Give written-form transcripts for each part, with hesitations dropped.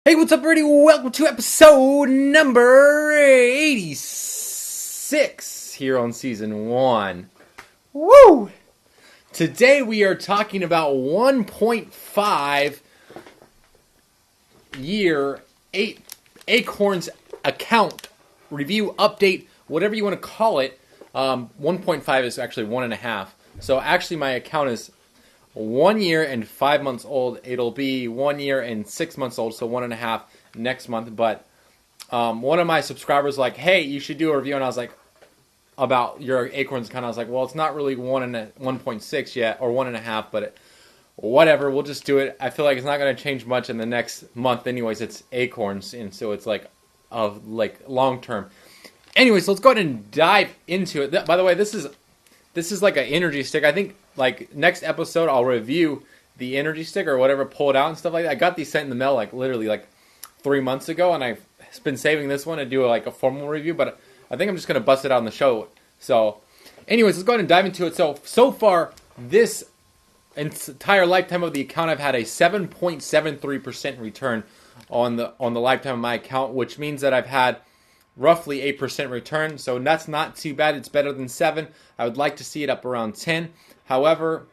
Hey, what's up, everybody? Welcome to episode number 86 here on season 1. Woo! Today we are talking about 1.5 year Acorns Account review update, whatever you want to call it. 1.5 is actually 1.5. So actually my account is 1 year and 5 months old. It'll be 1 year and 6 months old, so 1.5 next month. But one of my subscribers was like, hey, you should do a review. And I was like, about your Acorns account. I was like, well, it's not really 1.6 yet, or 1.5, but whatever, we'll just do it. I feel like it's not going to change much in the next month anyways. It's Acorns, and so it's like long term. Anyways, let's go ahead and dive into it. By the way, this is like an energy stick. I think like next episode I'll review the energy stick or whatever, pull it out and stuff like that. I got these sent in the mail like literally like 3 months ago, and I've been saving this one to do like a formal review, but I think I'm just going to bust it out on the show. So anyways, let's go ahead and dive into it. So far, this entire lifetime of the account, I've had a 7.73% return on the lifetime of my account, which means that I've had roughly 8% return. So that's not too bad. It's better than 7. I would like to see it up around 10. However,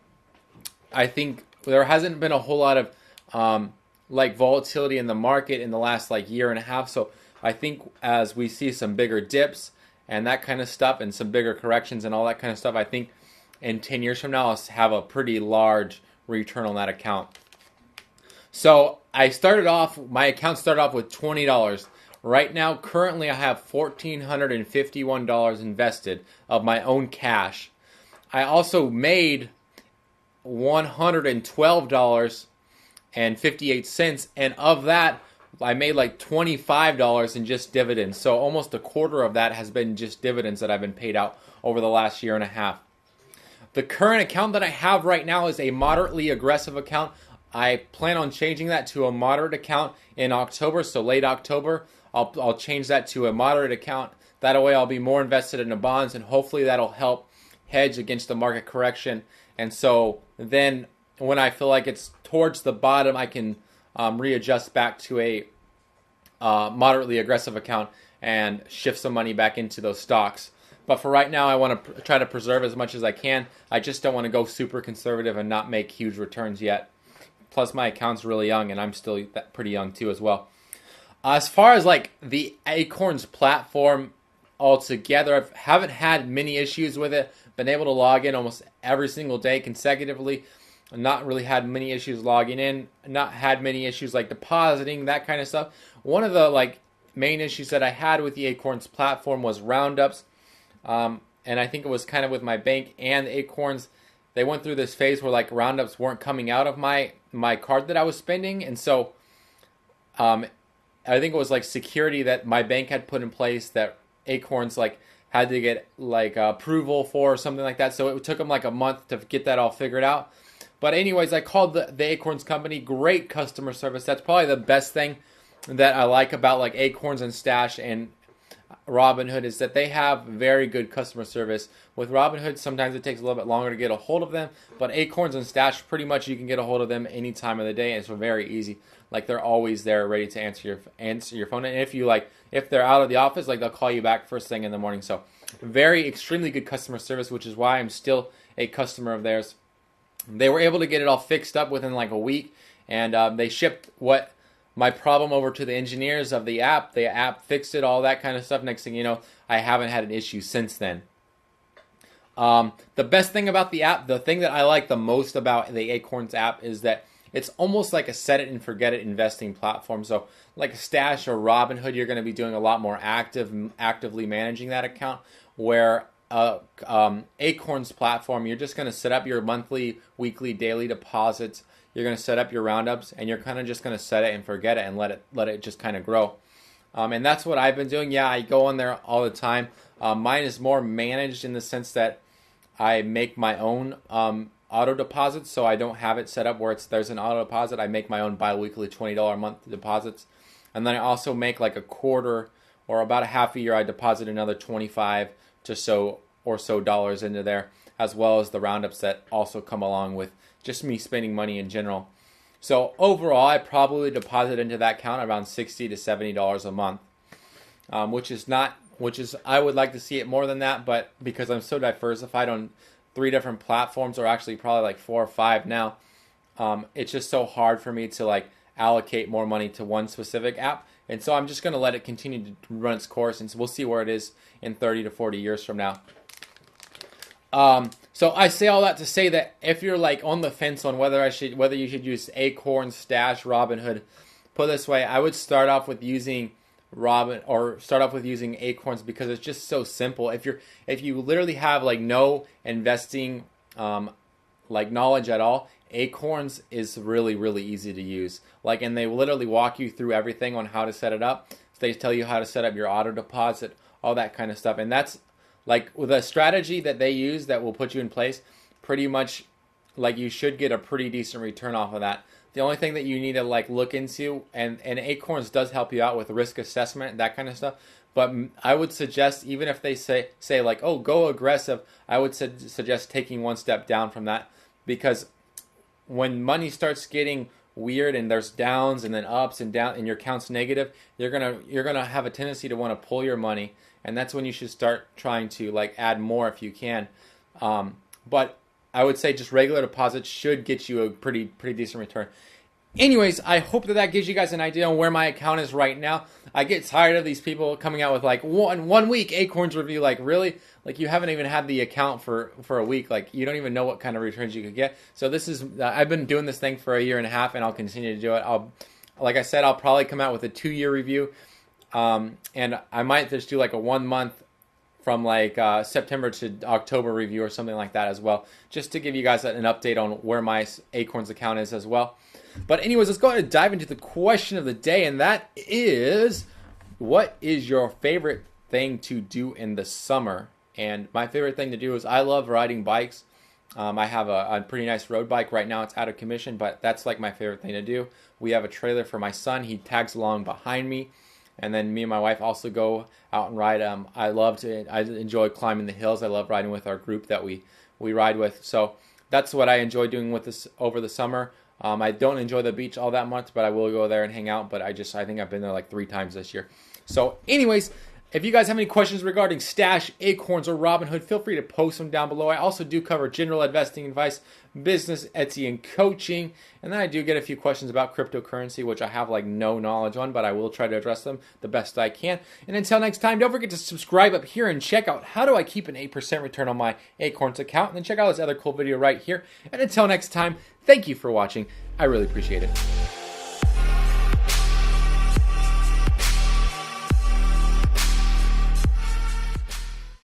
I think there hasn't been a whole lot of volatility in the market in the last year and a half. So I think as we see some bigger dips and that kind of stuff, and some bigger corrections and all that kind of stuff, I think in 10 years from now I'll have a pretty large return on that account. So my account started off with $20. Right now, currently I have $1,451 invested of my own cash. I also made $112.58, and of that, I made like $25 in just dividends. So almost a quarter of that has been just dividends that I've been paid out over the last year and a half. The current account that I have right now is a moderately aggressive account. I plan on changing that to a moderate account in October, so late October. I'll change that to a moderate account. That way I'll be more invested in the bonds, and hopefully that'll help hedge against the market correction. And so then when I feel like it's towards the bottom, I can readjust back to a moderately aggressive account and shift some money back into those stocks. But for right now, I want to try to preserve as much as I can. I just don't want to go super conservative and not make huge returns yet. Plus, my account's really young, and I'm still pretty young too as well. As far as the Acorns platform altogether, I haven't had many issues with it. Been able to log in almost every single day consecutively. Not really had many issues logging in. Not had many issues depositing, that kind of stuff. One of the main issues that I had with the Acorns platform was roundups. And I think it was kind of with my bank and Acorns. They went through this phase where roundups weren't coming out of my card that I was spending. And so I think it was security that my bank had put in place that Acorns had to get approval for or something like that. So it took them a month to get that all figured out. But anyways, I called the Acorns company. Great customer service. That's probably the best thing that I like about Acorns and Stash and Robinhood, is that they have very good customer service. With Robinhood, sometimes it takes a little bit longer to get a hold of them, but Acorns and Stash, pretty much you can get a hold of them any time of the day, and it's very easy. They're always there, ready to answer your phone. And if they're out of the office, they'll call you back first thing in the morning. So extremely good customer service, which is why I'm still a customer of theirs. They were able to get it all fixed up within a week, and they shipped my problem over to the engineers of the app. The app fixed it, all that kind of stuff. Next thing you know, I haven't had an issue since then. The best thing about the app, the thing that I like the most about the Acorns app, is that it's almost like a set it and forget it investing platform. So like Stash or Robinhood, you're going to be doing a lot more actively managing that account, where Acorns platform, you're just going to set up your monthly, weekly, daily deposits. You're going to set up your roundups, and you're kind of just going to set it and forget it and let it just kind of grow. And that's what I've been doing. Yeah, I go on there all the time. Mine is more managed in the sense that I make my own auto deposits, so I don't have it set up where there's an auto deposit. I make my own bi-weekly $20 a month deposits. And then I also make a quarter or about a half a year, I deposit another $25 or so dollars into there, as well as the roundups that also come along with just me spending money in general. So overall, I probably deposit into that account around $60 to $70 a month, I would like to see it more than that, but because I'm so diversified on 3 different platforms, or actually probably like 4 or 5 now, it's just so hard for me to like allocate more money to one specific app. And so I'm just going to let it continue to run its course, and so we'll see where it is in 30 to 40 years from now. So I say all that to say that if you're like on the fence on whether you should use Acorns, Stash, Robinhood, put it this way, I would start off with using Acorns, because it's just so simple. If you literally have like no investing like knowledge at all, Acorns is really, really easy to use. Like, and they literally walk you through everything on how to set it up. They tell you how to set up your auto deposit, all that kind of stuff. And that's like with a strategy that they use that will put you in place, pretty much like you should get a pretty decent return off of that. The only thing that you need to like look into, and Acorns does help you out with risk assessment, that kind of stuff. But I would suggest, even if they say like, oh, go aggressive, I would suggest taking one step down from that, because when money starts getting weird and there's downs and then ups and down and your account's negative, you're gonna have a tendency to want to pull your money, and that's when you should start trying to like add more if you can. But I would say just regular deposits should get you a pretty decent return. Anyways, I hope that gives you guys an idea on where my account is right now. I get tired of these people coming out with like one week Acorns review. Like, really? Like, you haven't even had the account for a week. Like, you don't even know what kind of returns you could get. So this is I've been doing this thing for a year and a half, and I'll continue to do it. Like I said, I'll probably come out with a 2-year review, and I might just do like a 1 month from like September to October review or something like that as well, just to give you guys an update on where my Acorns account is as well. But anyways, let's go ahead and dive into the question of the day, and that is, what is your favorite thing to do in the summer? And my favorite thing to do is I love riding bikes. I have a pretty nice road bike right now. It's out of commission, but that's like my favorite thing to do. We have a trailer for my son. He tags along behind me. And then me and my wife also go out and ride. I enjoy climbing the hills. I love riding with our group that we ride with. So that's what I enjoy doing with this over the summer. I don't enjoy the beach all that much, but I will go there and hang out. But I think I've been there like 3 times this year. So anyways, if you guys have any questions regarding Stash, Acorns, or Robinhood, feel free to post them down below. I also do cover general investing advice, business, Etsy, and coaching. And then I do get a few questions about cryptocurrency, which I have like no knowledge on, but I will try to address them the best I can. And until next time, don't forget to subscribe up here and check out how do I keep an 8% return on my Acorns account. And then check out this other cool video right here. And until next time, thank you for watching. I really appreciate it.